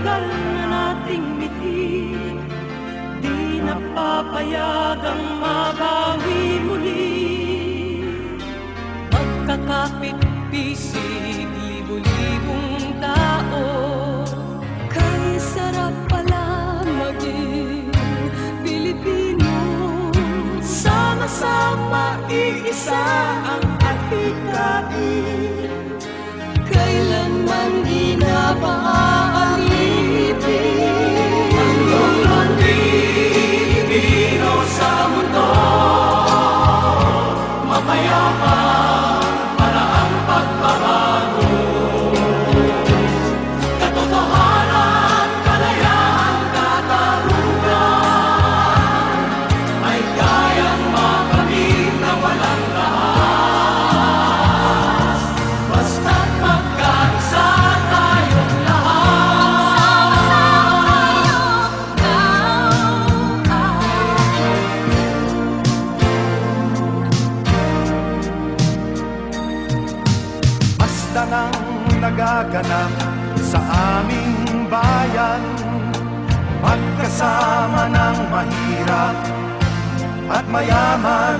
tagal na nating mithi, di napapayagang mabawi muli. Magkakapit-pisig, libo-libong tao, kay sarap pala maging Pilipino. Sama-sama, iisa ang adhikain, kailanman di na maaalipin. Ang Pilipino sa mundo, mapayapa para ang pagbabago. Katotohanan, kalayaan, katarungan ay kayang makamit na walang lahat. Basta't magkaisa tayong lahat. Basta nang nagaganap sa aming bayan, magkasama ng mahirap at mayaman,